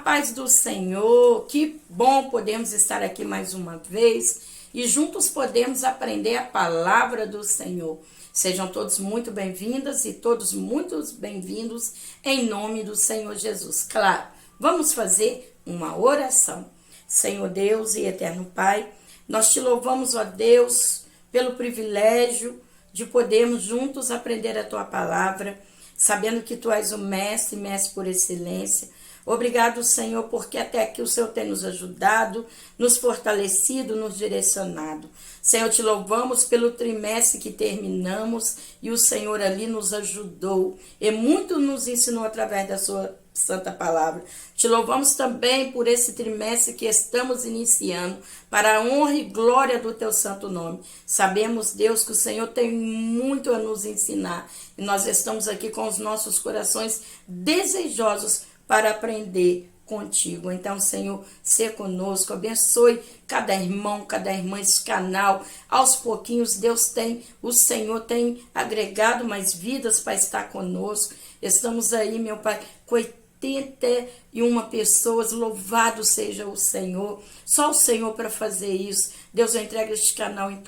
paz do Senhor, que bom podemos estar aqui mais uma vez e juntos podemos aprender a palavra do Senhor. Sejam todos muito bem-vindas e todos muito bem-vindos em nome do Senhor Jesus. Claro, vamos fazer uma oração. Senhor Deus e eterno Pai, nós te louvamos, ó Deus, pelo privilégio de podermos juntos aprender a tua palavra, sabendo que tu és o mestre por excelência. Obrigado, Senhor, porque até aqui o Senhor tem nos ajudado, nos fortalecido, nos direcionado. Senhor, te louvamos pelo trimestre que terminamos e o Senhor ali nos ajudou e muito nos ensinou através da sua santa palavra. Te louvamos também por esse trimestre que estamos iniciando, para a honra e glória do teu santo nome. Sabemos, Deus, que o Senhor tem muito a nos ensinar e nós estamos aqui com os nossos corações desejosos para aprender contigo. Então, Senhor, seja conosco, abençoe cada irmão, cada irmã, esse canal. Aos pouquinhos, o Senhor tem agregado mais vidas para estar conosco. Estamos aí, meu Pai, com 81 pessoas, louvado seja o Senhor, só o Senhor para fazer isso. Deus, eu entrego este canal em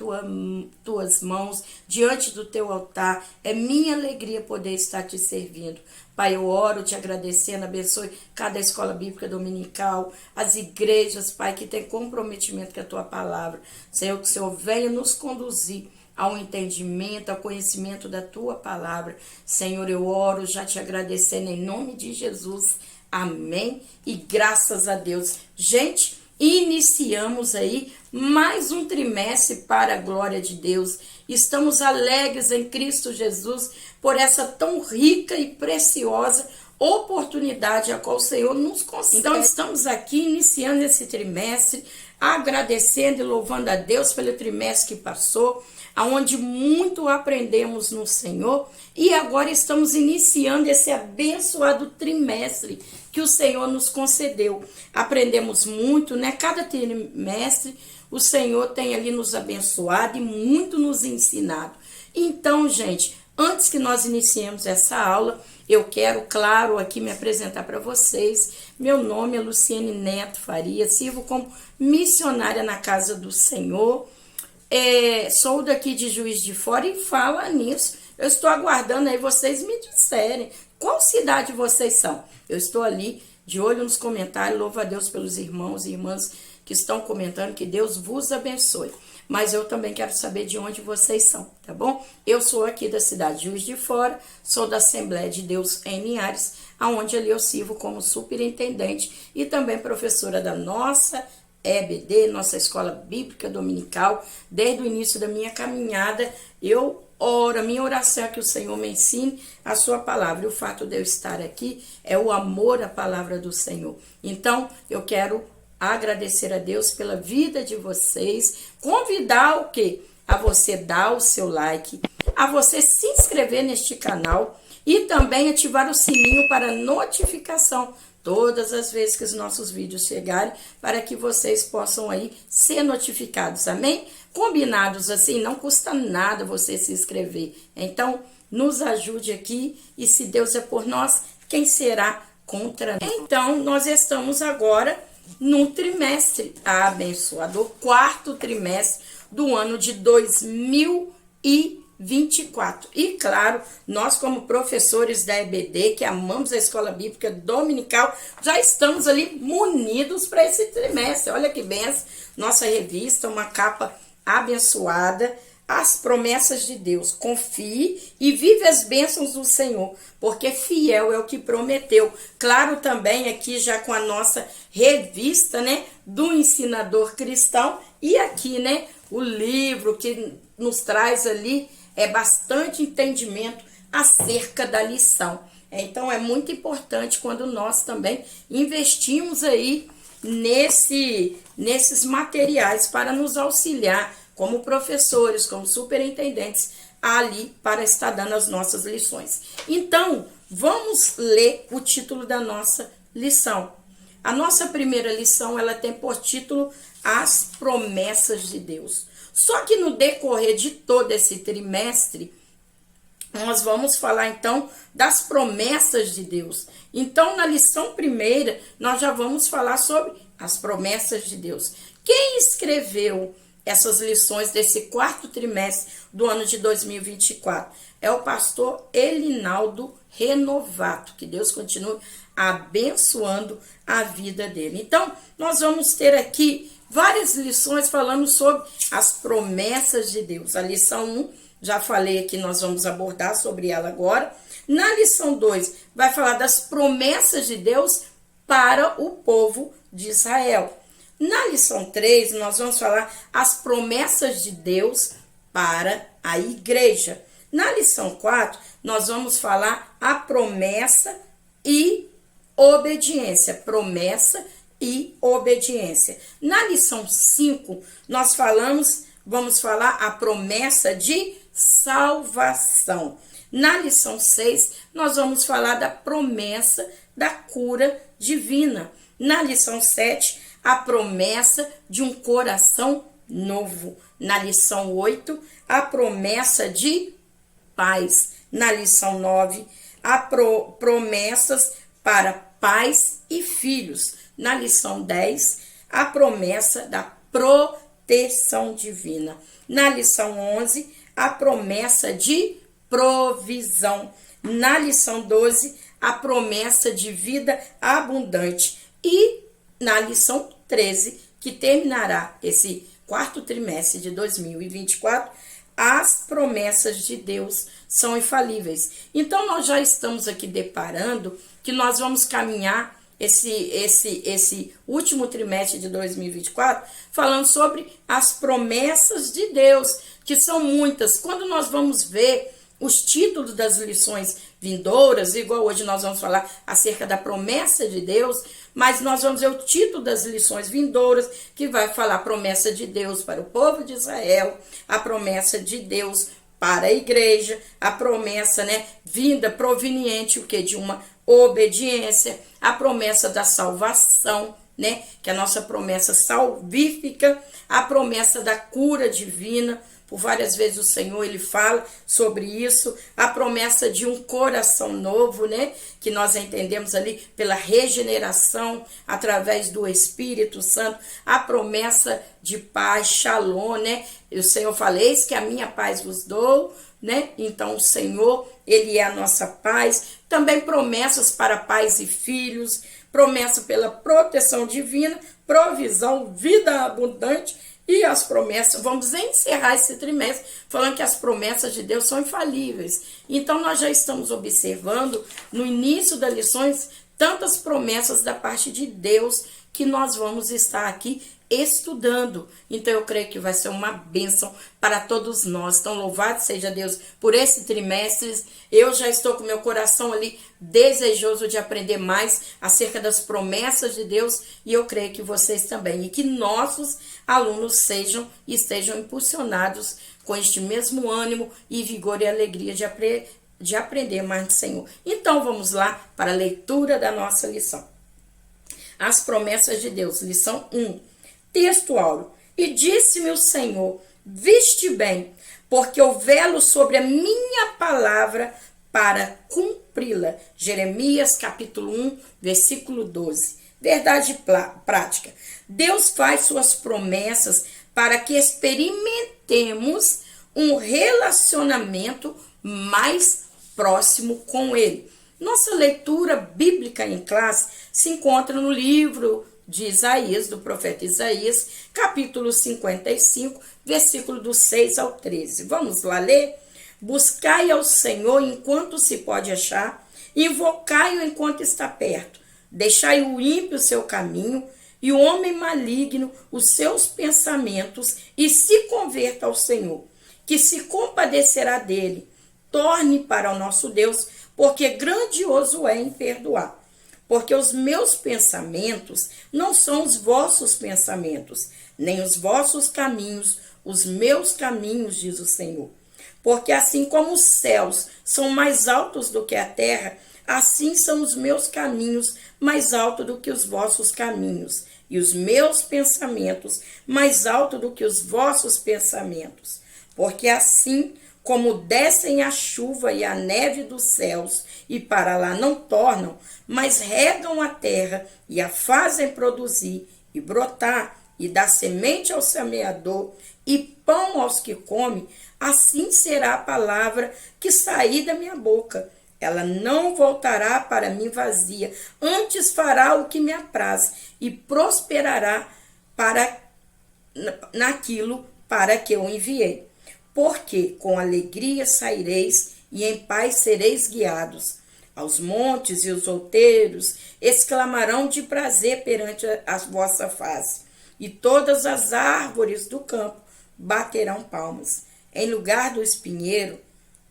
tuas mãos, diante do teu altar, é minha alegria poder estar te servindo. Pai, eu oro te agradecendo, abençoe cada escola bíblica dominical, as igrejas, Pai, que tem comprometimento com a tua palavra. Senhor, que o Senhor venha nos conduzir ao entendimento, ao conhecimento da tua palavra. Senhor, eu oro já te agradecendo em nome de Jesus. Amém. E graças a Deus. Gente, iniciamos aí mais um trimestre para a glória de Deus. Estamos alegres em Cristo Jesus por essa tão rica e preciosa oportunidade a qual o Senhor nos concede. Então, estamos aqui iniciando esse trimestre, agradecendo e louvando a Deus pelo trimestre que passou, aonde muito aprendemos no Senhor, e agora estamos iniciando esse abençoado trimestre que o Senhor nos concedeu. Aprendemos muito, né? Cada trimestre o Senhor tem ali nos abençoado e muito nos ensinado. Então, gente, antes que nós iniciemos essa aula, eu quero, claro, aqui me apresentar para vocês. Meu nome é Luciene Neto Faria, sirvo como missionária na casa do Senhor. Sou daqui de Juiz de Fora e fala nisso. Eu estou aguardando aí vocês me disserem qual cidade vocês são. Eu estou ali de olho nos comentários, louvo a Deus pelos irmãos e irmãs que estão comentando, que Deus vos abençoe. Mas eu também quero saber de onde vocês são, tá bom? Eu sou aqui da cidade de Juiz de Fora, sou da Assembleia de Deus em Linhares, aonde ali eu sirvo como superintendente e também professora da nossa EBD, nossa Escola Bíblica Dominical. Desde o início da minha caminhada, eu oro, a minha oração é que o Senhor me ensine a sua palavra. E o fato de eu estar aqui é o amor à palavra do Senhor. Então, eu quero agradecer a Deus pela vida de vocês, convidar o quê? A você dar o seu like, a você se inscrever neste canal e também ativar o sininho para notificação todas as vezes que os nossos vídeos chegarem, para que vocês possam aí ser notificados, amém? Combinados assim, não custa nada você se inscrever. Então, nos ajude aqui e se Deus é por nós, quem será contra nós? Então, nós estamos agora no trimestre abençoado, quarto trimestre do ano de 2024. E claro, nós como professores da EBD, que amamos a Escola Bíblica Dominical, já estamos ali munidos para esse trimestre. Olha que benção, nossa revista, uma capa abençoada, as promessas de Deus. Confie e vive as bênçãos do Senhor, porque fiel é o que prometeu. Claro, também aqui já com a nossa revista, né, do ensinador cristão, e aqui, né, o livro que nos traz ali bastante entendimento acerca da lição. Então, é muito importante quando nós também investimos aí nesses materiais para nos auxiliar como professores, como superintendentes, ali para estar dando as nossas lições. Então, vamos ler o título da nossa lição. A nossa primeira lição, ela tem por título As Promessas de Deus. Só que no decorrer de todo esse trimestre, nós vamos falar então das promessas de Deus. Então, na lição primeira, nós já vamos falar sobre as promessas de Deus. Quem escreveu essas lições desse quarto trimestre do ano de 2024? É o pastor Elinaldo Renovato. Que Deus continue abençoando a vida dele. Então, nós vamos ter aqui várias lições falando sobre as promessas de Deus. A lição 1, já falei aqui, nós vamos abordar sobre ela agora. Na lição 2, vai falar das promessas de Deus para o povo de Israel. Na lição 3, nós vamos falar as promessas de Deus para a igreja. Na lição 4, nós vamos falar a promessa e obediência. Promessa e obediência. Na lição 5, nós vamos falar a promessa de salvação. Na lição 6, nós vamos falar da promessa da cura divina. Na lição 7, a promessa de um coração novo. Na lição 8, a promessa de paz. Na lição 9, promessas para pais e filhos. Na lição 10, a promessa da proteção divina. Na lição 11, a promessa de provisão. Na lição 12, a promessa de vida abundante. E na lição 13, que terminará esse quarto trimestre de 2024, as promessas de Deus são infalíveis. Então, nós já estamos aqui deparando que nós vamos caminhar esse último trimestre de 2024 falando sobre as promessas de Deus, que são muitas. Quando nós vamos ver os títulos das lições vindouras, igual hoje nós vamos falar acerca da promessa de Deus, mas nós vamos ver o título das lições vindouras, que vai falar a promessa de Deus para o povo de Israel, a promessa de Deus para a igreja, a promessa, vinda proveniente, de uma obediência, a promessa da salvação, que é a nossa promessa salvífica, a promessa da cura divina. Por várias vezes o Senhor, ele fala sobre isso, a promessa de um coração novo, que nós entendemos ali pela regeneração através do Espírito Santo, a promessa de paz, shalom, E o Senhor fala, eis que a minha paz vos dou, Então o Senhor, ele é a nossa paz. Também promessas para pais e filhos, promessa pela proteção divina, provisão, vida abundante. E as promessas, vamos encerrar esse trimestre falando que as promessas de Deus são infalíveis. Então, nós já estamos observando no início das lições tantas promessas da parte de Deus que nós vamos estar aqui estudando. Então, eu creio que vai ser uma bênção para todos nós. Então, louvado seja Deus por esse trimestre. Eu já estou com meu coração ali desejoso de aprender mais acerca das promessas de Deus, e eu creio que vocês também, e que nossos alunos estejam impulsionados com este mesmo ânimo e vigor e alegria de aprender mais do Senhor. Então, vamos lá para a leitura da nossa lição. As promessas de Deus, lição 1. Texto áureo. E disse-me o Senhor, viste bem, porque eu velo sobre a minha palavra para cumpri-la. Jeremias capítulo 1, versículo 12. Verdade prática. Deus faz suas promessas para que experimentemos um relacionamento mais próximo com Ele. Nossa leitura bíblica em classe se encontra no livro de Isaías, do profeta Isaías, capítulo 55, versículo do 6 ao 13. Vamos lá ler? Buscai ao Senhor enquanto se pode achar, invocai-o enquanto está perto. Deixai o ímpio o seu caminho e o homem maligno os seus pensamentos, e se converta ao Senhor, que se compadecerá dele. Torne para o nosso Deus, porque grandioso é em perdoar. Porque os meus pensamentos não são os vossos pensamentos, nem os vossos caminhos, os meus caminhos, diz o Senhor. Porque assim como os céus são mais altos do que a terra, assim são os meus caminhos mais altos do que os vossos caminhos, e os meus pensamentos mais altos do que os vossos pensamentos. Porque assim como descem a chuva e a neve dos céus, e para lá não tornam, mas regam a terra e a fazem produzir e brotar, e dá semente ao semeador e pão aos que comem, assim será a palavra que sair da minha boca. Ela não voltará para mim vazia, antes fará o que me apraz e prosperará naquilo para que eu enviei. Porque com alegria saireis e em paz sereis guiados. Aos montes e os outeiros exclamarão de prazer perante a vossa face, e todas as árvores do campo baterão palmas. Em lugar do espinheiro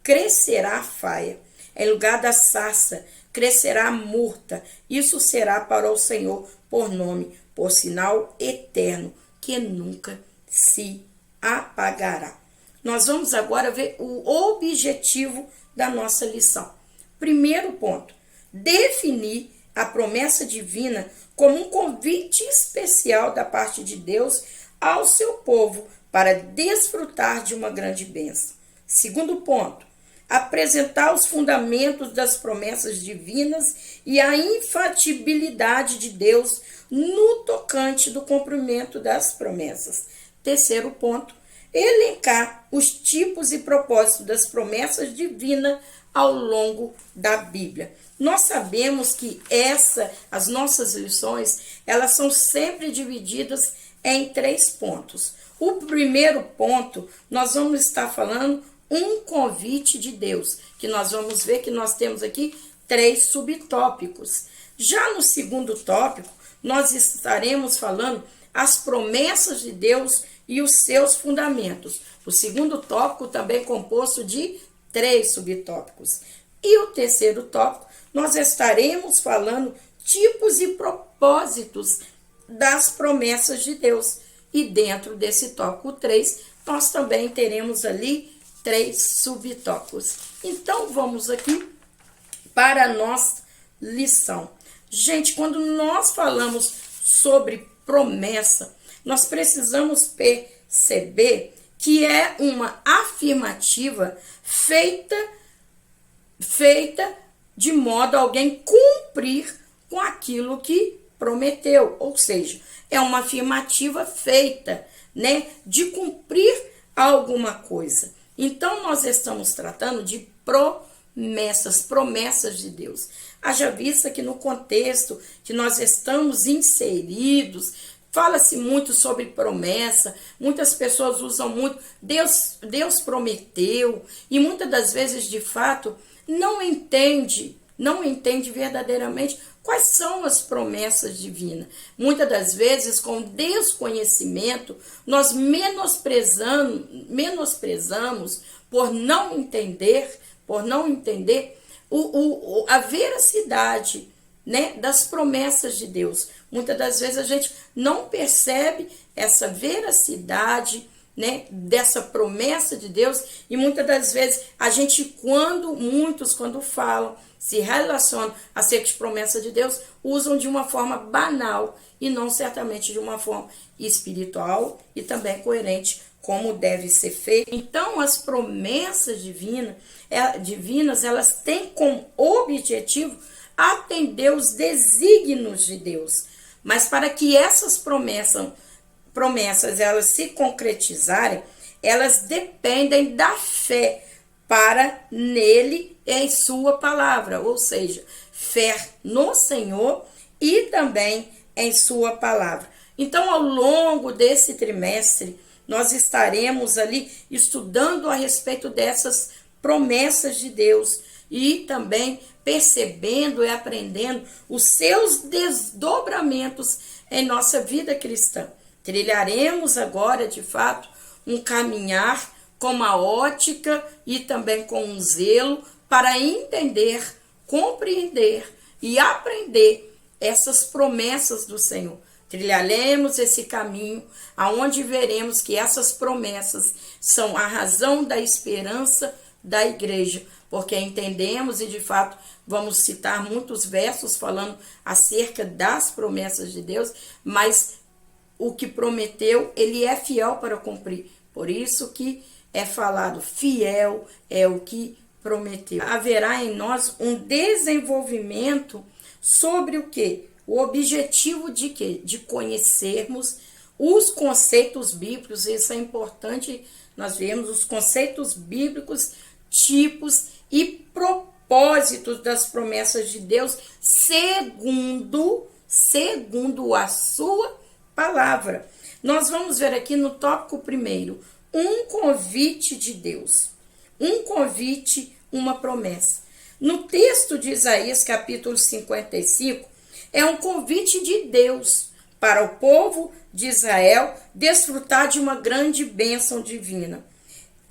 crescerá a faia, em lugar da sarça crescerá a murta. Isso será para o Senhor por nome, por sinal eterno, que nunca se apagará. Nós vamos agora ver o objetivo da nossa lição. Primeiro ponto, definir a promessa divina como um convite especial da parte de Deus ao seu povo para desfrutar de uma grande bênção. Segundo ponto, apresentar os fundamentos das promessas divinas e a infatibilidade de Deus no tocante do cumprimento das promessas. Terceiro ponto, elencar os tipos e propósitos das promessas divinas ao longo da Bíblia. Nós sabemos que as nossas lições, elas são sempre divididas em 3 pontos. O primeiro ponto, nós vamos estar falando um convite de Deus, que nós vamos ver que nós temos aqui 3 subtópicos. Já no segundo tópico, nós estaremos falando as promessas de Deus e os seus fundamentos. O segundo tópico também é composto de 3 subtópicos. E o terceiro tópico, nós estaremos falando tipos e propósitos das promessas de Deus. E dentro desse tópico 3, nós também teremos ali 3 subtópicos. Então, vamos aqui para a nossa lição. Gente, quando nós falamos sobre promessa, nós precisamos perceber que é uma afirmativa feita de modo a alguém cumprir com aquilo que prometeu. Ou seja, é uma afirmativa feita, né, de cumprir alguma coisa. Então, nós estamos tratando de promessas de Deus. Haja vista que no contexto que nós estamos inseridos, fala-se muito sobre promessa, muitas pessoas usam muito, Deus prometeu, e muitas das vezes, de fato, não entende verdadeiramente quais são as promessas divinas. Muitas das vezes, com desconhecimento, nós menosprezamos por não entender a veracidade, né, das promessas de Deus. Muitas das vezes a gente não percebe essa veracidade, né, dessa promessa de Deus, e muitas das vezes a gente, muitos quando falam, se relacionam acerca de promessa de Deus, usam de uma forma banal e não certamente de uma forma espiritual e também coerente como deve ser feito. Então, as promessas divinas, elas têm como objetivo atender os desígnios de Deus. Mas para que essas promessas elas se concretizarem, elas dependem da fé para nele em sua palavra, ou seja, fé no Senhor e também em sua palavra. Então, ao longo desse trimestre, nós estaremos ali estudando a respeito dessas promessas de Deus e também percebendo e aprendendo os seus desdobramentos em nossa vida cristã. Trilharemos agora, de fato, um caminhar com uma ótica e também com um zelo para entender, compreender e aprender essas promessas do Senhor. Trilharemos esse caminho aonde veremos que essas promessas são a razão da esperança da igreja, porque entendemos e de fato vamos citar muitos versos falando acerca das promessas de Deus, mas o que prometeu, ele é fiel para cumprir. Por isso que é falado, fiel é o que prometeu. Haverá em nós um desenvolvimento sobre o quê? O objetivo de quê? De conhecermos os conceitos bíblicos. Isso é importante, nós vemos os conceitos bíblicos, tipos e propósitos das promessas de Deus, segundo a sua palavra. Nós vamos ver aqui no tópico primeiro, um convite de Deus. Um convite, uma promessa. No texto de Isaías, capítulo 55, é um convite de Deus para o povo de Israel desfrutar de uma grande bênção divina.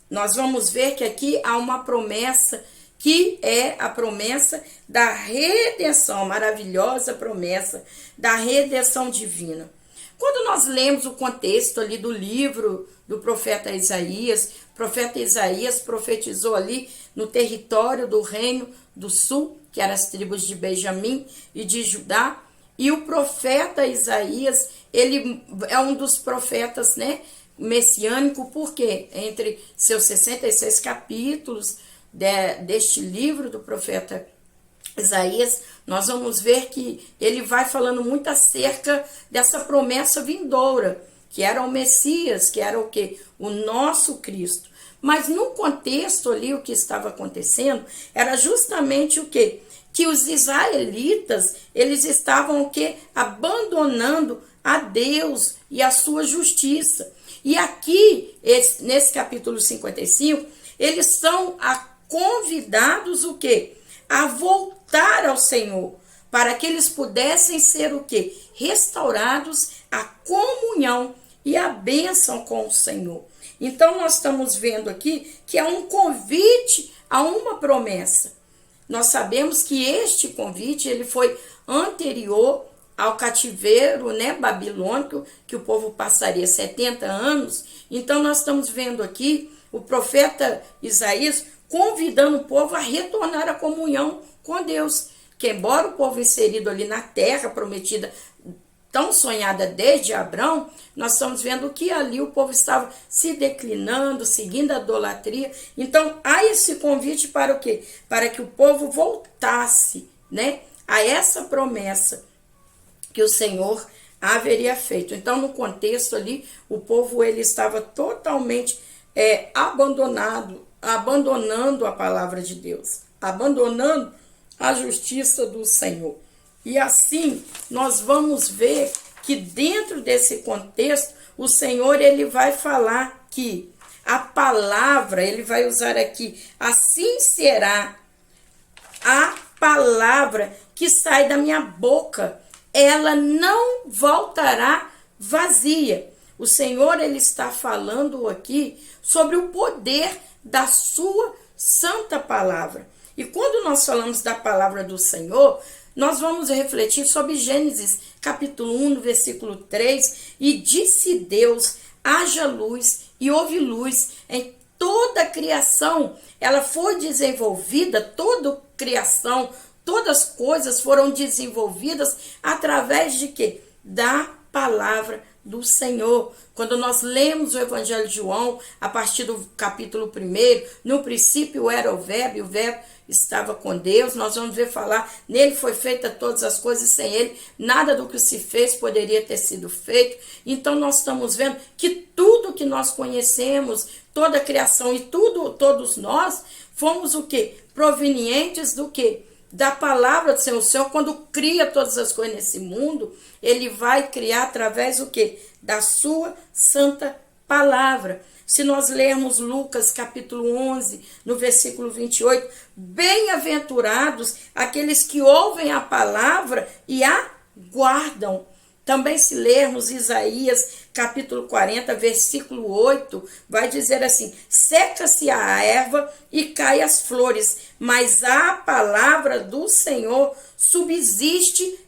Nós vamos ver que aqui há uma promessa, que é a promessa da redenção, maravilhosa promessa da redenção divina. Quando nós lemos o contexto ali do livro do profeta Isaías, o profeta Isaías profetizou ali no território do reino do sul, que eram as tribos de Benjamim e de Judá, e o profeta Isaías, ele é um dos profetas, né, messiânico, porque entre seus 66 capítulos deste livro do profeta Isaías, nós vamos ver que ele vai falando muito acerca dessa promessa vindoura, que era o Messias, que era o quê? O nosso Cristo. Mas no contexto ali, o que estava acontecendo era justamente o quê? Que os israelitas, eles estavam o quê? Abandonando a Deus e a sua justiça. E aqui, nesse capítulo 55, eles são convidados o quê? A voltar ao Senhor, para que eles pudessem ser o quê? Restaurados à comunhão e à bênção com o Senhor. Então, nós estamos vendo aqui que é um convite a uma promessa. Nós sabemos que este convite ele foi anterior ao cativeiro, né, babilônico, que o povo passaria 70 anos. Então, nós estamos vendo aqui o profeta Isaías convidando o povo a retornar à comunhão com Deus. Que embora o povo inserido ali na terra prometida, tão sonhada desde Abraão, nós estamos vendo que ali o povo estava se declinando, seguindo a idolatria. Então, há esse convite para o quê? Para que o povo voltasse, né, a essa promessa que o Senhor haveria feito. Então, no contexto ali, o povo ele estava totalmente abandonando a palavra de Deus, abandonando a justiça do Senhor. E assim, nós vamos ver que dentro desse contexto, o Senhor ele vai falar que a palavra, ele vai usar aqui, assim será a palavra que sai da minha boca, ela não voltará vazia. O Senhor ele está falando aqui sobre o poder da sua santa palavra. E quando nós falamos da palavra do Senhor, nós vamos refletir sobre Gênesis capítulo 1, versículo 3. E disse Deus, haja luz, e houve luz. Em toda a criação, ela foi desenvolvida, toda a criação, todas as coisas foram desenvolvidas através de quê? Da palavra do Senhor. Quando nós lemos o Evangelho de João, a partir do capítulo 1, no princípio era o Verbo, e o Verbo estava com Deus, nós vamos ver falar, nele foi feita todas as coisas, e sem ele, nada do que se fez poderia ter sido feito. Então nós estamos vendo que tudo que nós conhecemos, toda a criação e todos nós, fomos o quê? Provenientes do quê? Da palavra do Senhor. O Senhor, quando cria todas as coisas nesse mundo, ele vai criar através do quê? Da sua santa palavra. Se nós lermos Lucas capítulo 11, no versículo 28, bem-aventurados aqueles que ouvem a palavra e a guardam. Também se lermos Isaías capítulo 40, versículo 8, vai dizer assim, seca-se a erva e cai as flores, mas a palavra do Senhor subsiste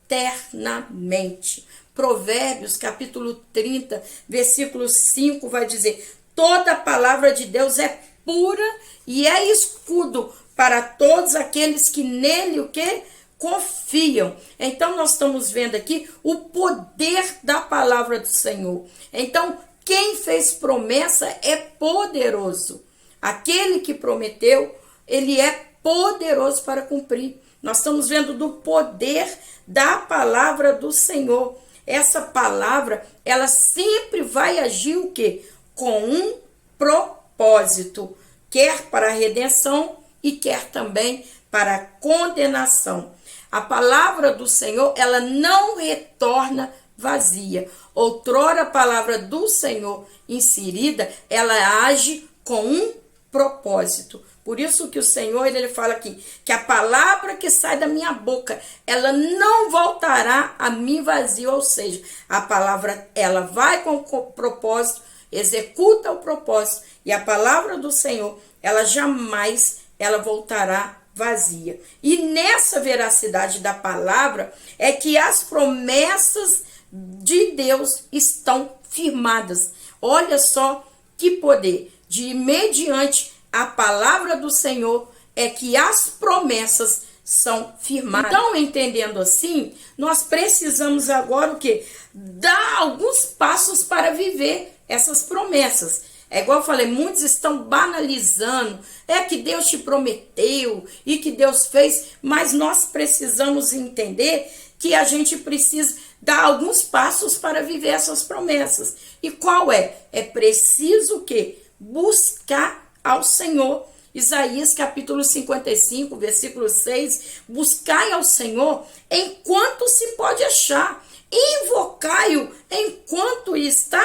eternamente. Provérbios capítulo 30, versículo 5 vai dizer, toda a palavra de Deus é pura e é escudo para todos aqueles que nele o quê? Confiam. Então nós estamos vendo aqui o poder da palavra do Senhor. Então quem fez promessa é poderoso. Aquele que prometeu, ele é poderoso para cumprir. Nós estamos vendo do poder da palavra do Senhor. Essa palavra, ela sempre vai agir o quê? Com um propósito, quer para a redenção e quer também para a condenação. A palavra do Senhor, ela não retorna vazia. Outrora a palavra do Senhor inserida, ela age com um propósito. Por isso que o Senhor, ele fala aqui, que a palavra que sai da minha boca, ela não voltará a mim vazia, ou seja, a palavra, ela vai com propósito, executa o propósito, e a palavra do Senhor, ela jamais, ela voltará vazia. E nessa veracidade da palavra, é que as promessas de Deus estão firmadas. Olha só que poder, de mediante a palavra do Senhor é que as promessas são firmadas. Então, entendendo assim, nós precisamos agora o quê? Dar alguns passos para viver essas promessas. É igual eu falei, muitos estão banalizando, é que Deus te prometeu e que Deus fez, mas nós precisamos entender que a gente precisa dar alguns passos para viver essas promessas. E qual é? É preciso o quê? Buscar ao Senhor. Isaías capítulo 55, versículo 6, buscai ao Senhor enquanto se pode achar, invocai-o enquanto está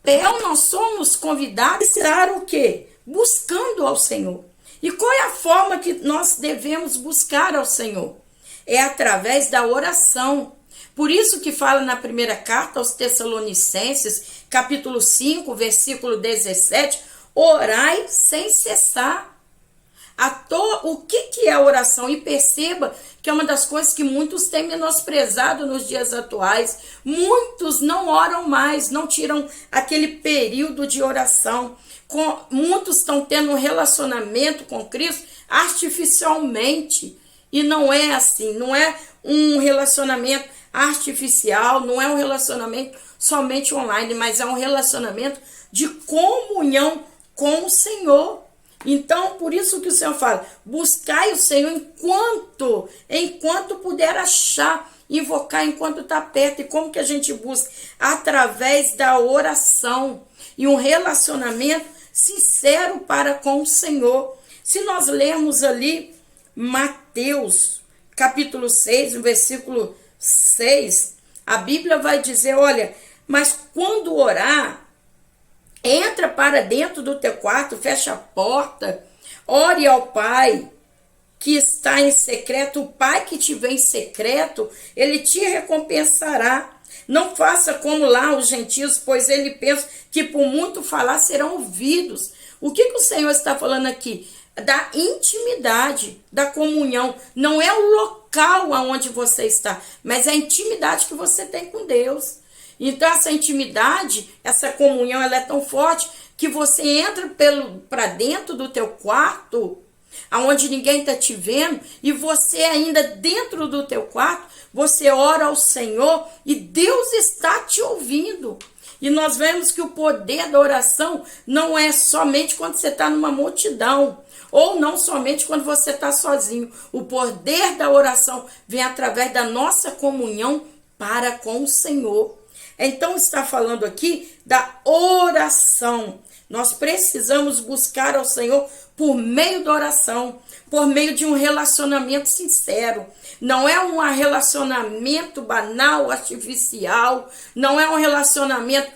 perto. Então nós somos convidados a estar o quê? Buscando ao Senhor. E qual é a forma que nós devemos buscar ao Senhor? É através da oração. Por isso que fala na primeira carta aos Tessalonicenses, capítulo 5, versículo 17, orai sem cessar. O que é oração? E perceba que é uma das coisas que muitos têm menosprezado nos dias atuais. Muitos não oram mais, não tiram aquele período de oração. Muitos estão tendo um relacionamento com Cristo artificialmente. E não é assim, não é um relacionamento artificial, não é um relacionamento somente online, mas é um relacionamento de comunhão com o Senhor. Então, por isso que o Senhor fala, buscai o Senhor enquanto puder achar, invocar enquanto está perto. E como que a gente busca? Através da oração e um relacionamento sincero para com o Senhor. Se nós lermos ali Mateus, capítulo 6, no versículo 6, a Bíblia vai dizer, olha, mas quando orar, entra para dentro do teu quarto, fecha a porta, ore ao Pai que está em secreto. O Pai que te vê em secreto, ele te recompensará. Não faça como lá os gentios, pois ele pensa que por muito falar serão ouvidos. O que o Senhor está falando aqui? Da intimidade, da comunhão. Não é o local aonde você está, mas é a intimidade que você tem com Deus. Então essa intimidade, essa comunhão, ela é tão forte que você entra para dentro do teu quarto, aonde ninguém está te vendo, e você ainda dentro do teu quarto, você ora ao Senhor e Deus está te ouvindo. E nós vemos que o poder da oração não é somente quando você está numa multidão, ou não somente quando você está sozinho. O poder da oração vem através da nossa comunhão para com o Senhor. Então está falando aqui da oração. Nós precisamos buscar ao Senhor por meio da oração, por meio de um relacionamento sincero. Não é um relacionamento banal, artificial, não é um relacionamento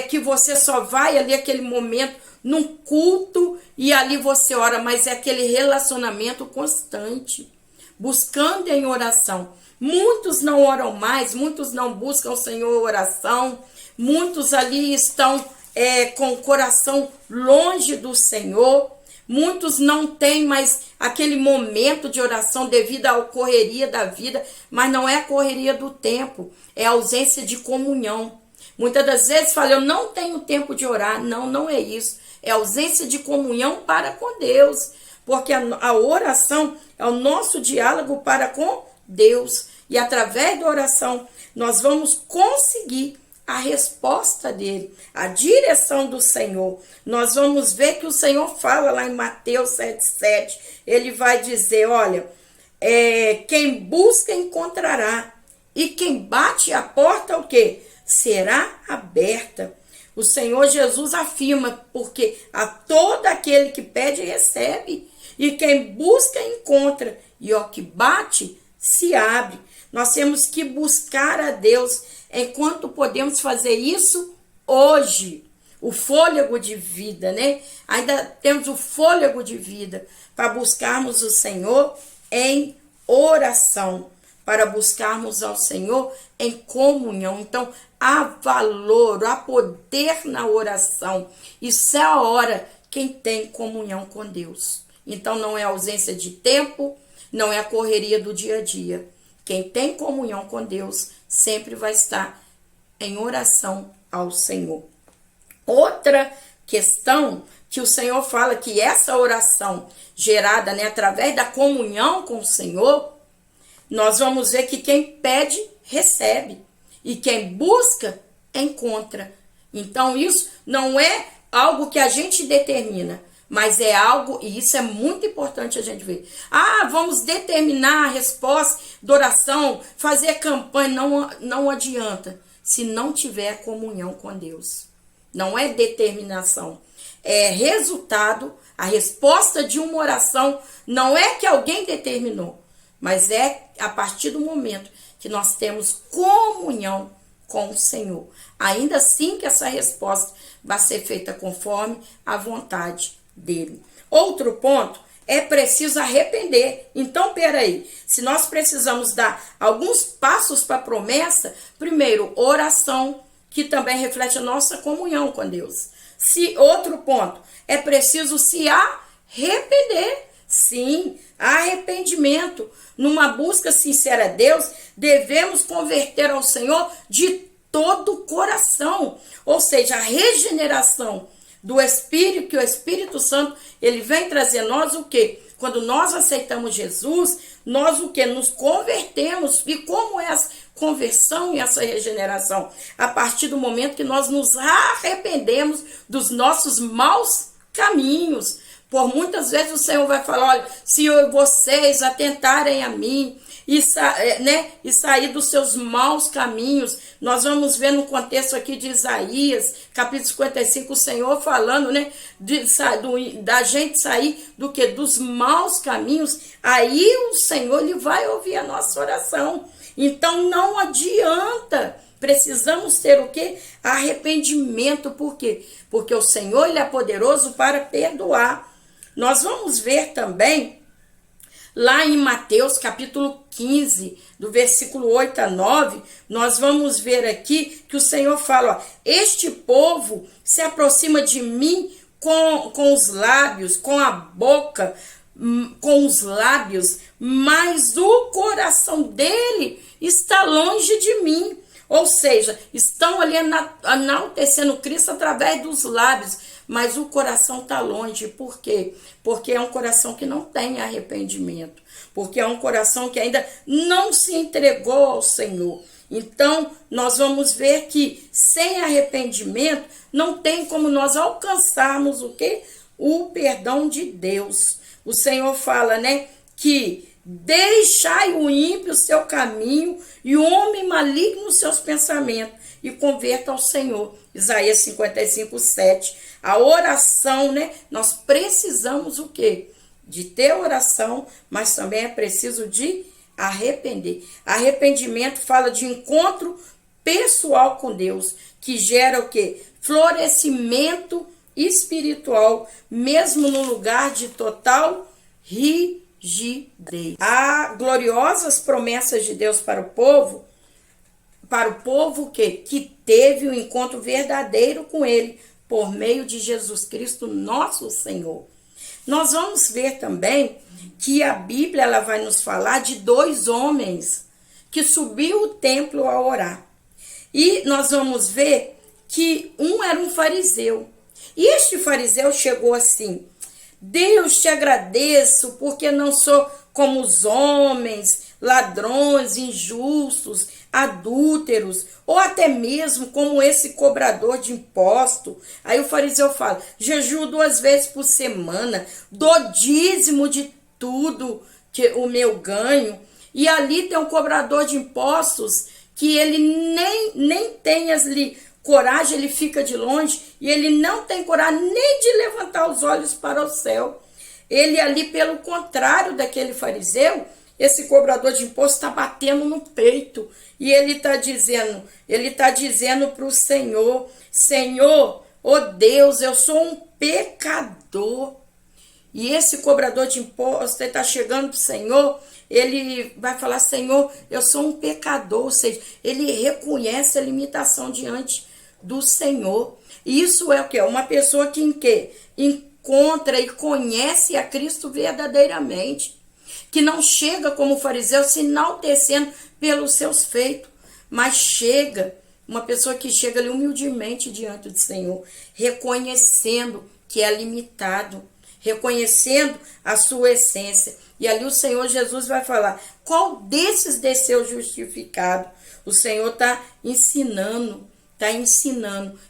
que você só vai ali aquele momento num culto e ali você ora, mas é aquele relacionamento constante, buscando em oração. Muitos não oram mais, muitos não buscam o Senhor em oração, muitos ali estão com o coração longe do Senhor, muitos não têm mais aquele momento de oração devido à correria da vida, mas não é a correria do tempo, é a ausência de comunhão. Muitas das vezes falam, eu não tenho tempo de orar. Não, não é isso. É ausência de comunhão para com Deus, porque a oração é o nosso diálogo para com Deus. E através da oração, nós vamos conseguir a resposta dele, a direção do Senhor. Nós vamos ver que o Senhor fala lá em Mateus 7,7. Ele vai dizer, olha, quem busca encontrará, e quem bate a porta, o quê? Será aberta. O Senhor Jesus afirma, porque a todo aquele que pede, recebe, e quem busca, encontra, e ao que bate, se abre. Nós temos que buscar a Deus enquanto podemos fazer isso hoje. O fôlego de vida, né? Ainda temos o fôlego de vida para buscarmos o Senhor em oração, para buscarmos ao Senhor em comunhão. Então, há valor, há poder na oração. Isso é a hora quem tem comunhão com Deus. Então, não é ausência de tempo, não é a correria do dia a dia. Quem tem comunhão com Deus sempre vai estar em oração ao Senhor. Outra questão que o Senhor fala que essa oração gerada, né, através da comunhão com o Senhor, nós vamos ver que quem pede, recebe. E quem busca, encontra. Então isso não é algo que a gente determina, mas é algo, e isso é muito importante a gente ver. Vamos determinar a resposta da oração, fazer campanha, não adianta, se não tiver comunhão com Deus. Não é determinação, é resultado, a resposta de uma oração não é que alguém determinou, mas é a partir do momento que nós temos comunhão com o Senhor. Ainda assim que essa resposta vai ser feita conforme a vontade dele. Outro ponto, é preciso arrepender. Então, peraí, se nós precisamos dar alguns passos para a promessa, primeiro, oração, que também reflete a nossa comunhão com Deus. Outro ponto, é preciso se arrepender. Sim, arrependimento. Numa busca sincera a Deus, devemos converter ao Senhor de todo o coração. Ou seja, a regeneração do Espírito, que o Espírito Santo, ele vem trazer a nós o quê? Quando nós aceitamos Jesus, nós o quê? Nos convertemos. E como é essa conversão e essa regeneração? A partir do momento que nós nos arrependemos dos nossos maus caminhos. Por muitas vezes o Senhor vai falar, olha, se vocês atentarem a mim e sair dos seus maus caminhos, nós vamos ver no contexto aqui de Isaías, capítulo 55, o Senhor falando, né, da gente sair do que? Dos maus caminhos. Aí o Senhor, ele vai ouvir a nossa oração. Então não adianta. Precisamos ter o quê? Arrependimento. Por quê? Porque o Senhor, ele é poderoso para perdoar. Nós vamos ver também, lá em Mateus capítulo 15, do versículo 8 a 9, nós vamos ver aqui que o Senhor fala, ó, este povo se aproxima de mim com os lábios, com a boca, com os lábios, mas o coração dele está longe de mim. Ou seja, estão ali enaltecendo Cristo através dos lábios, mas o coração está longe. Por quê? Porque é um coração que não tem arrependimento. Porque é um coração que ainda não se entregou ao Senhor. Então, nós vamos ver que sem arrependimento não tem como nós alcançarmos o quê? O perdão de Deus. O Senhor fala, né, que deixai o ímpio o seu caminho e o homem maligno os seus pensamentos e converta ao Senhor. Isaías 55, 7. A oração, né? Nós precisamos o quê? De ter oração, mas também é preciso de arrepender. Arrependimento fala de encontro pessoal com Deus, que gera o quê? Florescimento espiritual, mesmo no lugar de total rigidez. Há gloriosas promessas de Deus para o povo que teve um encontro verdadeiro com ele, por meio de Jesus Cristo, nosso Senhor. Nós vamos ver também que a Bíblia ela vai nos falar de 2 homens que subiu o templo a orar. E nós vamos ver que um era um fariseu. E este fariseu chegou assim, Deus, te agradeço porque não sou como os homens, ladrões, injustos, adúlteros, ou até mesmo como esse cobrador de imposto. Aí o fariseu fala: jejuo 2 vezes por semana, dou dízimo de tudo que o meu ganho. E ali tem um cobrador de impostos que ele nem tem ali coragem, ele fica de longe e ele não tem coragem nem de levantar os olhos para o céu. Ele ali, pelo contrário daquele fariseu, esse cobrador de imposto está batendo no peito e ele está dizendo para o Senhor: Senhor, ó Deus, eu sou um pecador. E esse cobrador de imposto está chegando para o Senhor, ele vai falar: Senhor, eu sou um pecador. Ou seja, ele reconhece a limitação diante do Senhor. E isso é o que? Uma pessoa que encontra e conhece a Cristo verdadeiramente, que não chega como fariseu se enaltecendo pelos seus feitos, mas chega, uma pessoa que chega ali humildemente diante do Senhor, reconhecendo que é limitado, reconhecendo a sua essência. E ali o Senhor Jesus vai falar: qual desses desceu justificado? O Senhor está ensinando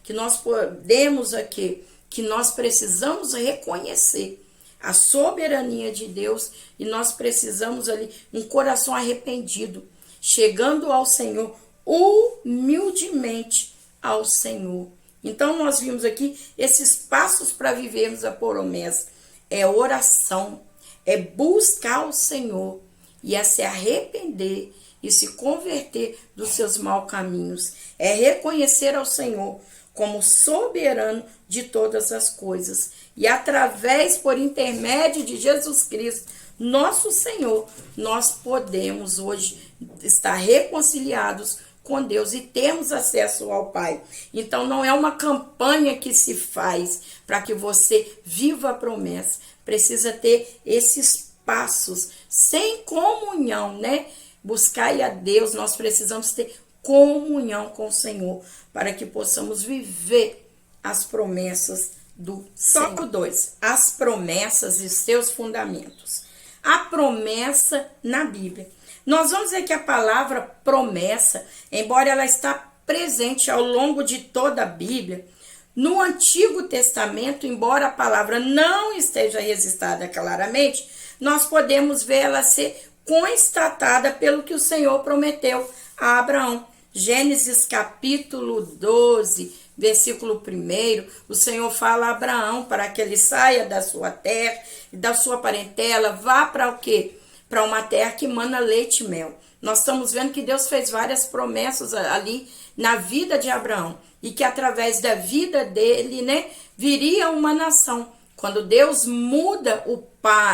que nós podemos aqui, que nós precisamos reconhecer a soberania de Deus e nós precisamos ali um coração arrependido, chegando ao Senhor humildemente ao Senhor. Então nós vimos aqui esses passos para vivermos a promessa: é oração, é buscar o Senhor e é se arrepender e se converter dos seus maus caminhos, é reconhecer ao Senhor como soberano de todas as coisas. E através, por intermédio de Jesus Cristo, nosso Senhor, nós podemos hoje estar reconciliados com Deus e termos acesso ao Pai. Então não é uma campanha que se faz para que você viva a promessa. Precisa ter esses passos sem comunhão, né? Buscar a Deus, nós precisamos ter comunhão com o Senhor para que possamos viver as promessas do Senhor. Tópico 2. As promessas e seus fundamentos. A promessa na Bíblia. Nós vamos ver que a palavra promessa, embora ela está presente ao longo de toda a Bíblia, no Antigo Testamento, embora a palavra não esteja registrada claramente, nós podemos ver ela ser constatada pelo que o Senhor prometeu a Abraão. Gênesis capítulo 12, versículo 1, o Senhor fala a Abraão para que ele saia da sua terra e da sua parentela, vá para o quê? Para uma terra que mana leite e mel. Nós estamos vendo que Deus fez várias promessas ali na vida de Abraão e que através da vida dele, né, viria uma nação. Quando Deus muda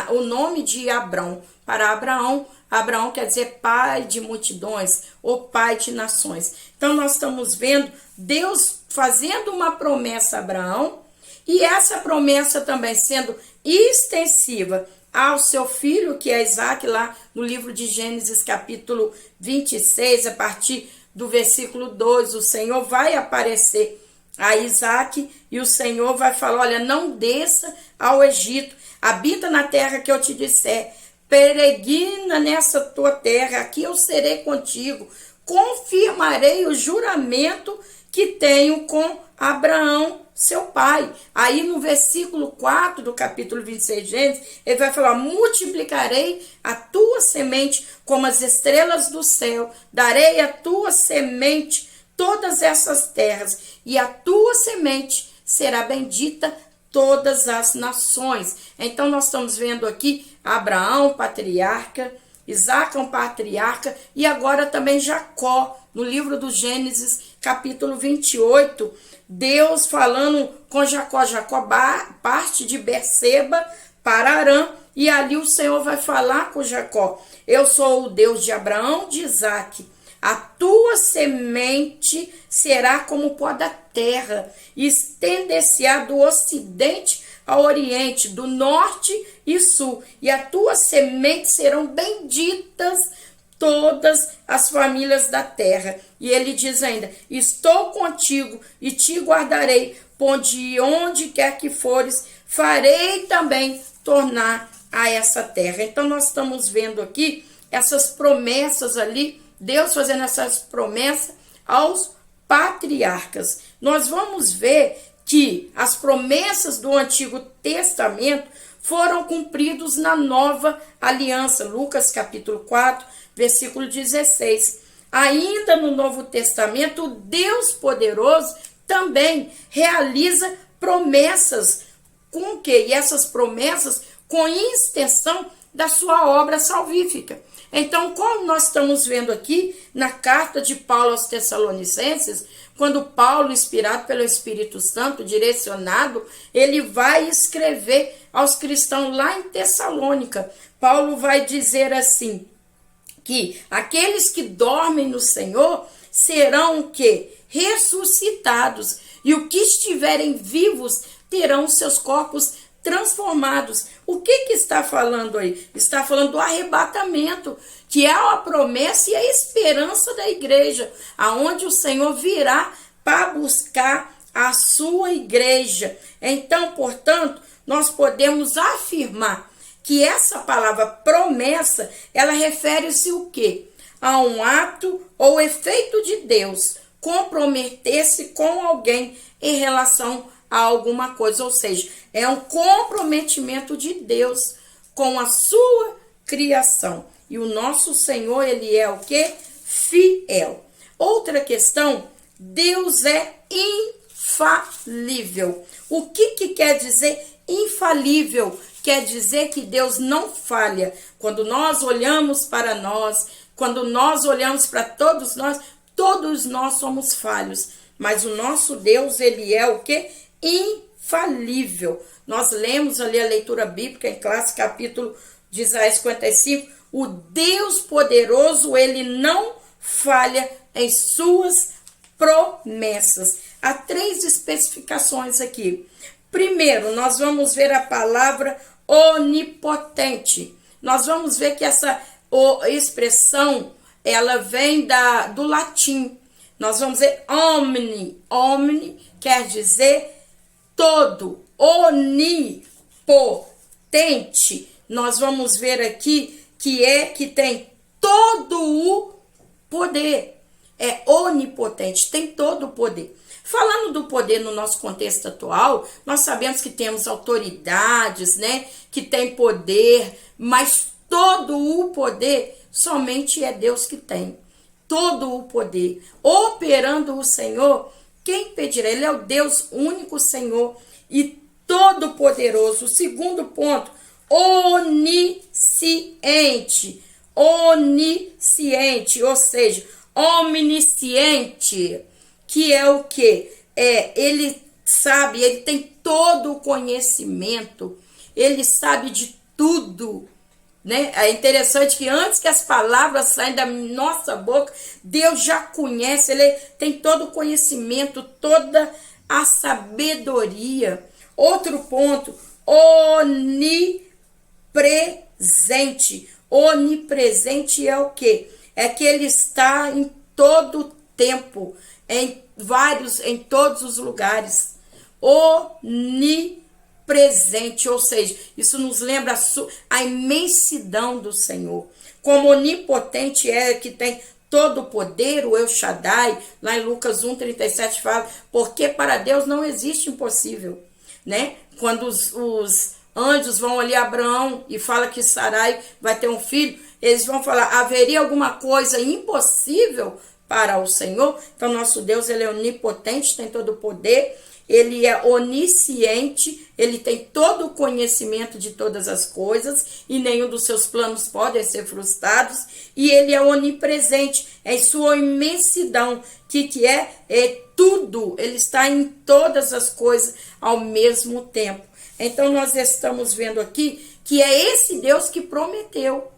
o nome de Abrão para Abraão, Abraão quer dizer pai de multidões ou pai de nações. Então nós estamos vendo Deus fazendo uma promessa a Abraão e essa promessa também sendo extensiva ao seu filho, que é Isaac, lá no livro de Gênesis capítulo 26, a partir do versículo 2, o Senhor vai aparecer a Isaac e o Senhor vai falar: olha, não desça ao Egito, habita na terra que eu te disser, peregrina nessa tua terra, aqui eu serei contigo, confirmarei o juramento que tenho com Abraão, seu pai. Aí no versículo 4 do capítulo 26 de Gênesis, ele vai falar: multiplicarei a tua semente como as estrelas do céu, darei a tua semente todas essas terras, e a tua semente será bendita todas as nações. Então nós estamos vendo aqui Abraão, patriarca, Isaac é um patriarca, e agora também Jacó, no livro do Gênesis, capítulo 28, Deus falando com Jacó. Jacó parte de Berseba para Harã, e ali o Senhor vai falar com Jacó: eu sou o Deus de Abraão, de Isaac. A tua semente será como o pó da terra, estender-se-á do ocidente ao oriente, do norte e sul, e a tua semente serão benditas todas as famílias da terra. E ele diz ainda: estou contigo e te guardarei, de onde quer que fores, farei também tornar a essa terra. Então nós estamos vendo aqui essas promessas ali Deus fazendo essas promessas aos patriarcas. Nós vamos ver que as promessas do Antigo Testamento foram cumpridos na nova aliança. Lucas capítulo 4, versículo 16. Ainda no Novo Testamento, o Deus poderoso também realiza promessas com o quê? E essas promessas com extensão da sua obra salvífica. Então, como nós estamos vendo aqui na carta de Paulo aos Tessalonicenses, quando Paulo, inspirado pelo Espírito Santo, direcionado, ele vai escrever aos cristãos lá em Tessalônica. Paulo vai dizer assim, que aqueles que dormem no Senhor serão o quê? Ressuscitados, e os que estiverem vivos terão seus corpos transformados. O que está falando aí? Está falando do arrebatamento, que é a promessa e a esperança da igreja, aonde o Senhor virá para buscar a sua igreja. Então, portanto, nós podemos afirmar que essa palavra promessa, ela refere-se o quê? A um ato ou efeito de Deus comprometer-se com alguém em relação a alguma coisa, ou seja, é um comprometimento de Deus com a sua criação. E o nosso Senhor, ele é o quê? Fiel. Outra questão, Deus é infalível. O que quer dizer infalível? Quer dizer que Deus não falha. Quando nós olhamos para nós, quando nós olhamos para todos nós somos falhos. Mas o nosso Deus, ele é o quê? Infalível. Nós lemos ali a leitura bíblica em classe, capítulo de Isaías 55. O Deus poderoso, ele não falha em suas promessas. Há 3 especificações aqui. Primeiro, nós vamos ver a palavra onipotente. Nós vamos ver que essa expressão, ela vem do latim. Nós vamos ver omni. Omni quer dizer todo. Onipotente, nós vamos ver aqui que tem todo o poder. É onipotente, tem todo o poder. Falando do poder no nosso contexto atual, nós sabemos que temos autoridades, né, que tem poder, mas todo o poder somente é Deus que tem. Todo o poder. Operando o Senhor, quem pedirá? Ele é o Deus único Senhor e todo poderoso. O segundo ponto, onisciente. Onisciente, ou seja, omnisciente, que é o quê? Ele sabe, ele tem todo o conhecimento, ele sabe de tudo, né? É interessante que antes que as palavras saem da nossa boca, Deus já conhece, ele tem todo o conhecimento, toda a sabedoria. Outro ponto, onipresente. Onipresente é o quê? É que ele está em todo o tempo, em todos os lugares. Onipresente, ou seja, isso nos lembra a imensidão do Senhor. Como onipotente é que tem todo o poder, o El Shaddai, lá em Lucas 1:37 fala, porque para Deus não existe impossível, né? Quando os anjos vão ali a Abraão e fala que Sarai vai ter um filho, eles vão falar, haveria alguma coisa impossível para o Senhor? Então, nosso Deus, ele é onipotente, tem todo o poder, ele é onisciente, ele tem todo o conhecimento de todas as coisas e nenhum dos seus planos podem ser frustrados, e ele é onipresente, em sua imensidão, que é tudo, ele está em todas as coisas ao mesmo tempo. Então, nós estamos vendo aqui que é esse Deus que prometeu.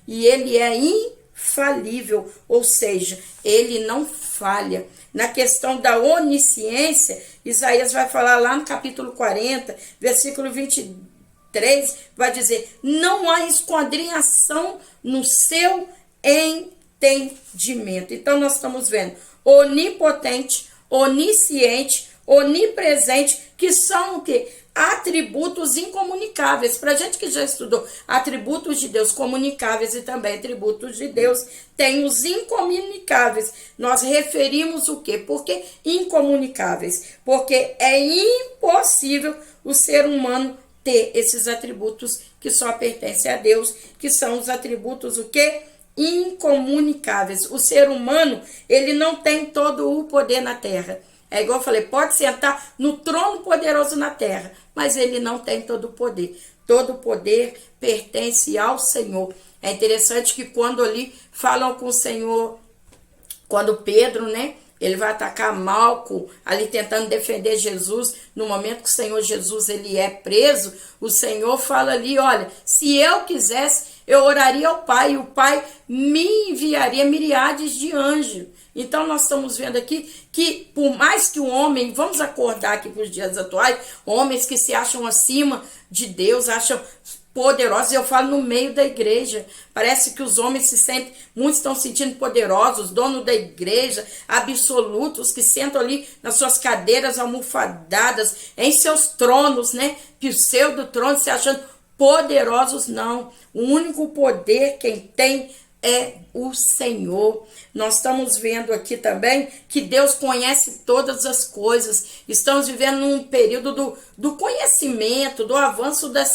E ele é infalível, ou seja, ele não falha. Na questão da onisciência, Isaías vai falar lá no capítulo 40, versículo 23, vai dizer, não há esquadrinhação no seu entendimento. Então, nós estamos vendo onipotente, onisciente, onipresente, que são o quê? Atributos incomunicáveis. Para gente que já estudou atributos de Deus comunicáveis e também atributos de Deus, tem os incomunicáveis. Nós referimos o quê? Por que incomunicáveis? Porque é impossível o ser humano ter esses atributos que só pertencem a Deus, que são os atributos o quê? Incomunicáveis. O ser humano, ele não tem todo o poder na terra. É igual eu falei, pode sentar no trono poderoso na terra, mas ele não tem todo o poder. Todo o poder pertence ao Senhor. É interessante que quando ali falam com o Senhor, quando Pedro, né, ele vai atacar Malco, ali tentando defender Jesus, no momento que o Senhor Jesus ele é preso, o Senhor fala ali, olha, se eu quisesse, eu oraria ao Pai, e o Pai me enviaria miríades de anjos. Então, nós estamos vendo aqui que, por mais que o homem, vamos acordar aqui para os dias atuais, homens que se acham acima de Deus, acham poderosos, eu falo no meio da igreja, parece que os homens se sentem, muitos estão se sentindo poderosos, dono da igreja, absolutos, que sentam ali nas suas cadeiras almofadadas, em seus tronos, né, pseudo-tronos, se achando poderosos. Não, o único poder quem tem é o Senhor. Nós estamos vendo aqui também que Deus conhece todas as coisas. Estamos vivendo num período do conhecimento, do avanço da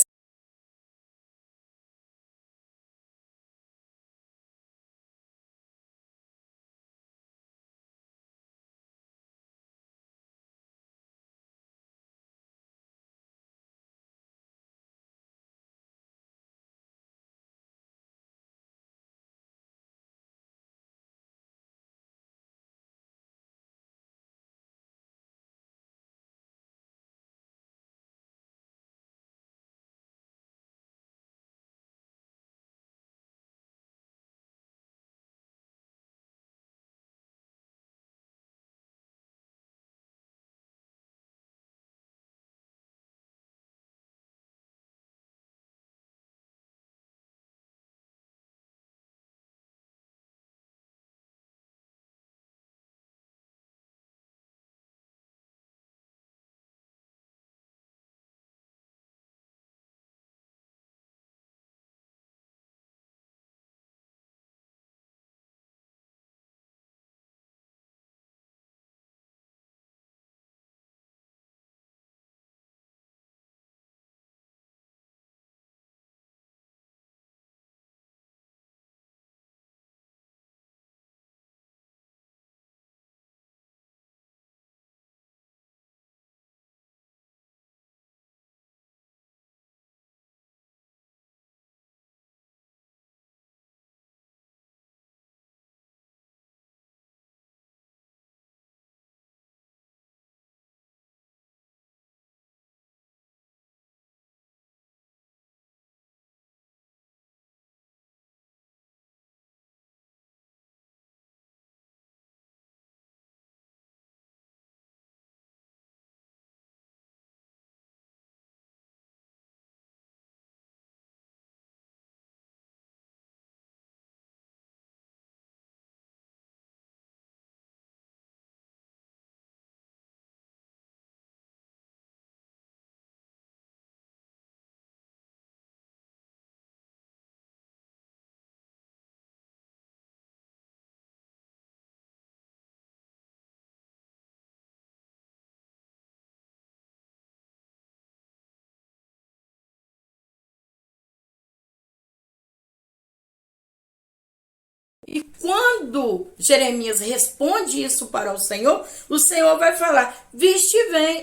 E quando Jeremias responde isso para o Senhor vai falar, viste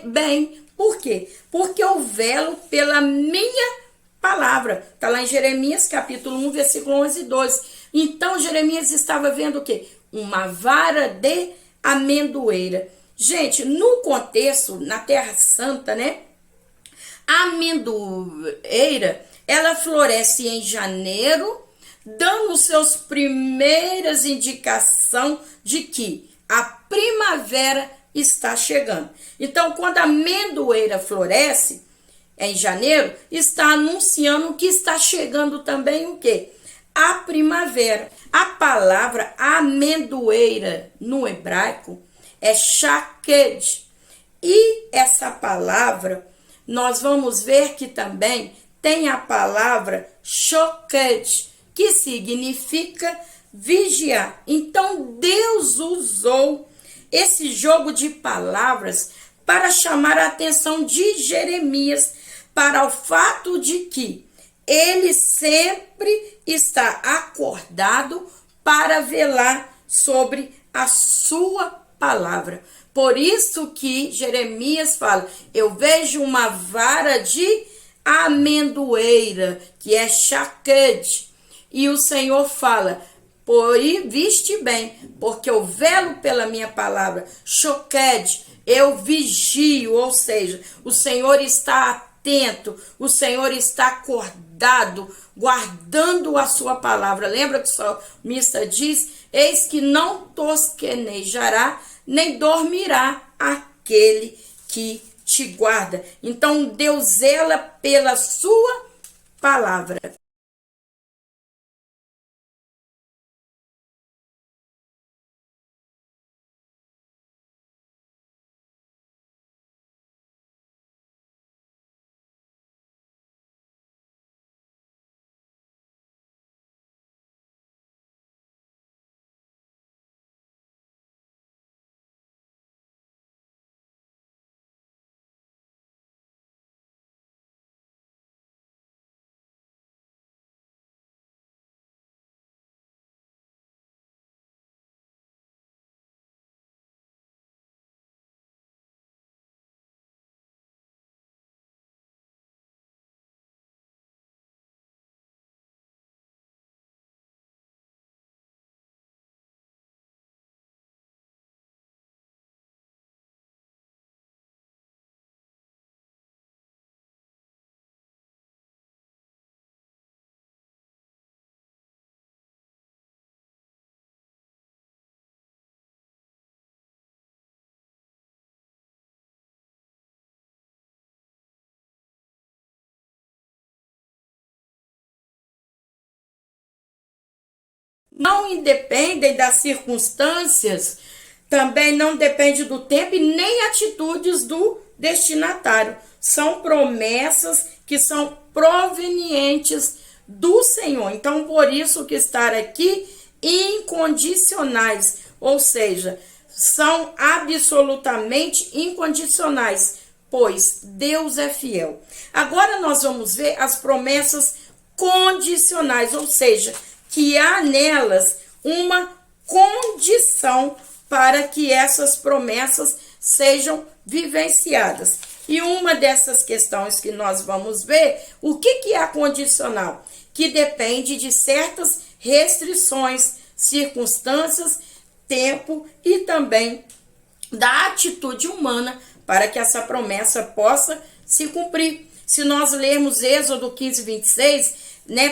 bem. Por quê? Porque eu velo pela minha palavra. Está lá em Jeremias capítulo 1, versículo 11 e 12. Então Jeremias estava vendo o quê? Uma vara de amendoeira. Gente, no contexto, na Terra Santa, né? A amendoeira, ela floresce em janeiro, dando seus primeiras indicações de que a primavera está chegando. Então, quando a amendoeira floresce em janeiro, está anunciando que está chegando também o quê? A primavera. A palavra amendoeira no hebraico é shaked. E essa palavra, nós vamos ver que também tem a palavra shoked, que significa vigiar. Então, Deus usou esse jogo de palavras para chamar a atenção de Jeremias para o fato de que ele sempre está acordado para velar sobre a sua palavra. Por isso que Jeremias fala, eu vejo uma vara de amendoeira, que é shaked, e o Senhor fala, viste bem, porque eu velo pela minha palavra, shoked, eu vigio, ou seja, o Senhor está atento, o Senhor está acordado, guardando a sua palavra. Lembra que o salmista diz, eis que não tosquenejará, nem dormirá aquele que te guarda. Então Deus zela pela sua palavra. Não independem das circunstâncias, também não depende do tempo e nem atitudes do destinatário. São promessas que são provenientes do Senhor. Então, por isso que estar aqui incondicionais, ou seja, são absolutamente incondicionais, pois Deus é fiel. Agora nós vamos ver as promessas condicionais, ou seja, que há nelas uma condição para que essas promessas sejam vivenciadas. E uma dessas questões que nós vamos ver, o que é a condicional? Que depende de certas restrições, circunstâncias, tempo e também da atitude humana para que essa promessa possa se cumprir. Se nós lermos Êxodo 15, 26,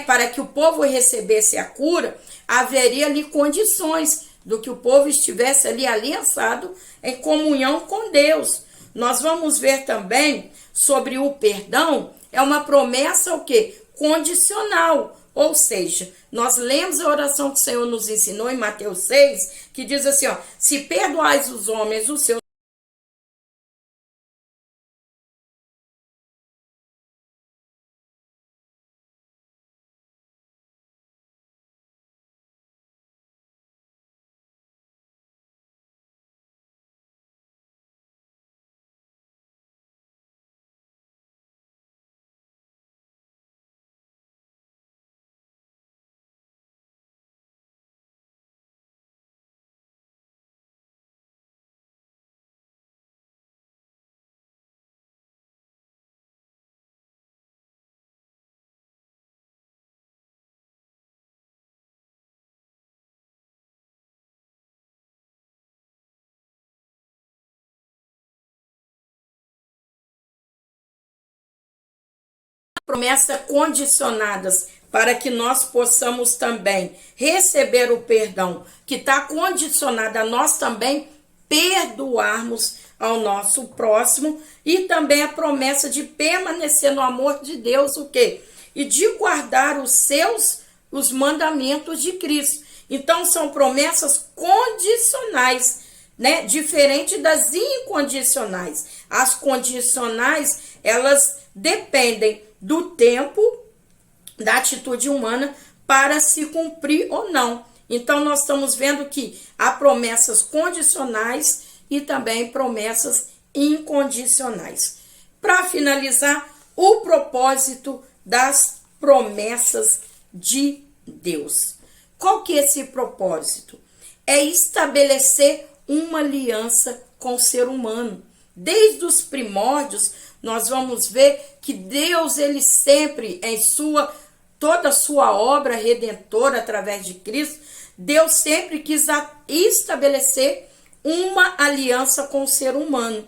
para que o povo recebesse a cura, haveria ali condições do que o povo estivesse ali aliançado em comunhão com Deus. Nós vamos ver também sobre o perdão, é uma promessa o quê? Condicional. Ou seja, nós lemos a oração que o Senhor nos ensinou em Mateus 6, que diz assim, ó, se perdoais os homens os seus promessas condicionadas para que nós possamos também receber o perdão, que está condicionado a nós também perdoarmos ao nosso próximo, e também a promessa de permanecer no amor de Deus, o quê? E de guardar os mandamentos de Cristo. Então são promessas condicionais né? Diferente das incondicionais. As condicionais, elas dependem do tempo, da atitude humana para se cumprir ou não. Então, nós estamos vendo que há promessas condicionais e também promessas incondicionais. Para finalizar, o propósito das promessas de Deus. Qual que é esse propósito? É estabelecer uma aliança com o ser humano. Desde os primórdios, nós vamos ver que Deus, ele sempre, em toda a sua obra redentora através de Cristo, Deus sempre quis estabelecer uma aliança com o ser humano.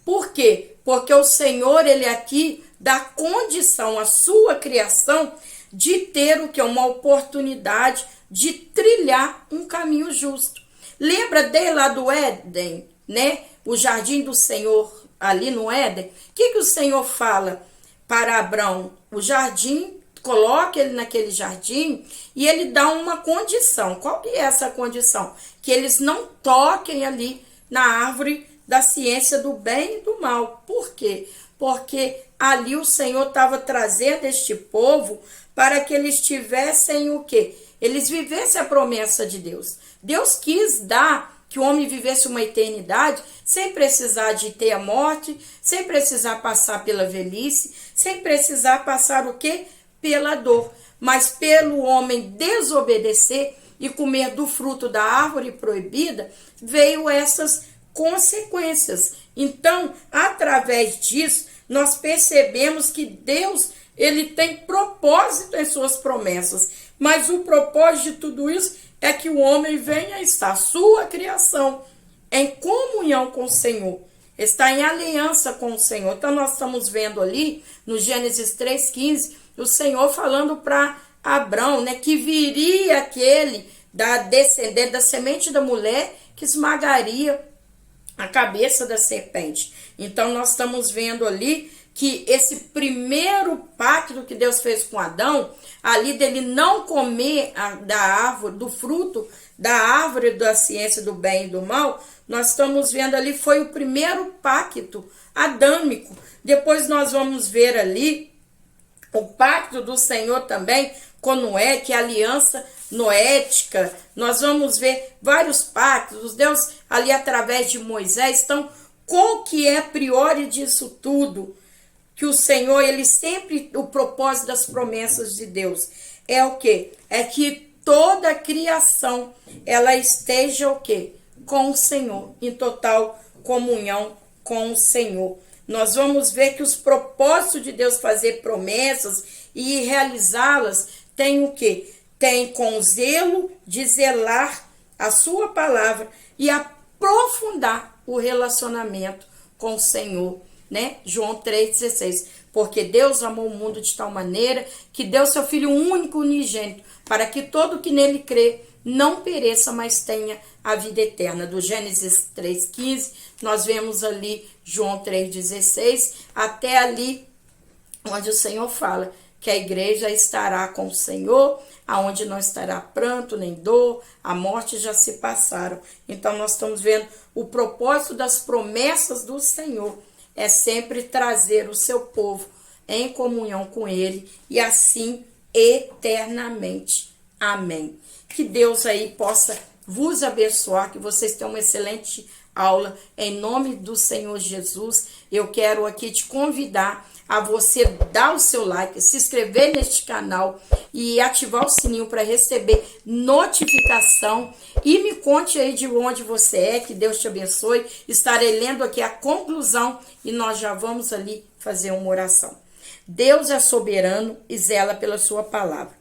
Por quê? Porque o Senhor, ele aqui dá condição à sua criação de ter o que? Uma oportunidade de trilhar um caminho justo. Lembra dele lá do Éden, né? O jardim do Senhor ali no Éden. O que o Senhor fala para Abrão? O jardim, coloca ele naquele jardim e ele dá uma condição. Qual que é essa condição? Que eles não toquem ali na árvore da ciência do bem e do mal. Por quê? Porque ali o Senhor estava trazendo este povo para que eles tivessem o quê? Eles vivessem a promessa de Deus. Deus quis dar que o homem vivesse uma eternidade sem precisar de ter a morte, sem precisar passar pela velhice, sem precisar passar o quê? Pela dor. Mas pelo homem desobedecer e comer do fruto da árvore proibida, veio essas consequências. Então, através disso, nós percebemos que Deus, ele tem propósito em suas promessas, mas o propósito de tudo isso é que o homem venha estar, sua criação, em comunhão com o Senhor, está em aliança com o Senhor. Então, nós estamos vendo ali, no Gênesis 3,15, o Senhor falando para Abrão, né, que viria aquele da descendente, da semente da mulher, que esmagaria a cabeça da serpente. Então, nós estamos vendo ali que esse primeiro pacto que Deus fez com Adão, ali dele não comer da árvore, do fruto da árvore da ciência do bem e do mal, nós estamos vendo ali, foi o primeiro pacto adâmico. Depois nós vamos ver ali o pacto do Senhor também com Noé, que é a aliança noética. Nós vamos ver vários pactos. Os Deus ali através de Moisés. Então, qual que é a priori disso tudo? Que o Senhor, ele sempre, o propósito das promessas de Deus é o quê? É que toda a criação, ela esteja o quê? Com o Senhor, em total comunhão com o Senhor. Nós vamos ver que os propósitos de Deus fazer promessas e realizá-las tem o quê? Tem com zelo de zelar a sua palavra e aprofundar o relacionamento com o Senhor, né? João 3,16. Porque Deus amou o mundo de tal maneira que deu seu Filho único unigênito, para que todo que nele crê não pereça, mas tenha a vida eterna. Do Gênesis 3,15, nós vemos ali João 3,16, até ali onde o Senhor fala que a igreja estará com o Senhor, aonde não estará pranto nem dor, a morte já se passaram. Então nós estamos vendo o propósito das promessas do Senhor é sempre trazer o seu povo em comunhão com ele e assim eternamente. Amém. Que Deus aí possa vos abençoar, que vocês tenham uma excelente aula em nome do Senhor Jesus. Eu quero aqui te convidar a você dar o seu like, se inscrever neste canal e ativar o sininho para receber notificação. E me conte aí de onde você é, que Deus te abençoe. Estarei lendo aqui a conclusão e nós já vamos ali fazer uma oração. Deus é soberano e zela pela sua palavra.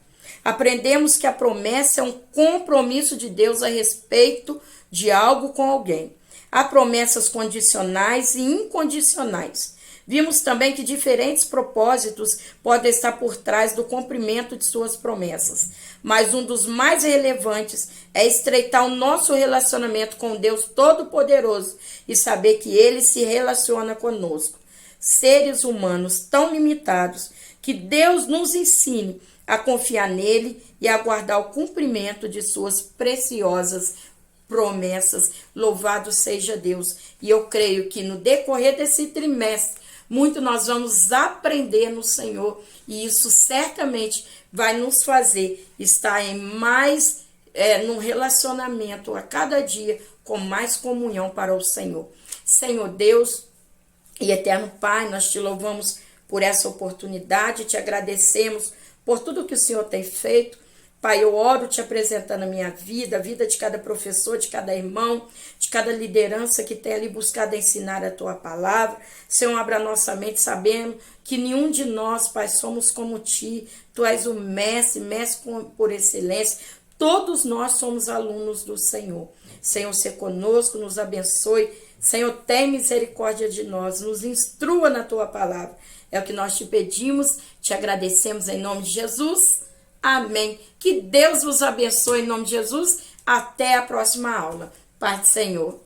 Aprendemos que a promessa é um compromisso de Deus a respeito de algo com alguém. Há promessas condicionais e incondicionais. Vimos também que diferentes propósitos podem estar por trás do cumprimento de suas promessas, mas um dos mais relevantes é estreitar o nosso relacionamento com Deus Todo-Poderoso e saber que Ele se relaciona conosco. Seres humanos tão limitados, que Deus nos ensine a confiar nele e aguardar o cumprimento de suas preciosas promessas. Louvado seja Deus. E eu creio que no decorrer desse trimestre, muito nós vamos aprender no Senhor, e isso certamente vai nos fazer estar em mais num relacionamento a cada dia, com mais comunhão para o Senhor. Senhor Deus e eterno Pai, nós te louvamos por essa oportunidade, te agradecemos por tudo que o Senhor tem feito. Pai, eu oro te apresentando a minha vida, a vida de cada professor, de cada irmão, de cada liderança que tem ali buscado ensinar a tua palavra. Senhor, abra nossa mente sabendo que nenhum de nós, Pai, somos como ti. Tu és o mestre, mestre por excelência. Todos nós somos alunos do Senhor. Senhor, se conosco, nos abençoe. Senhor, tem misericórdia de nós, nos instrua na tua palavra. É o que nós te pedimos, te agradecemos em nome de Jesus. Amém. Que Deus vos abençoe em nome de Jesus. Até a próxima aula. Paz do Senhor.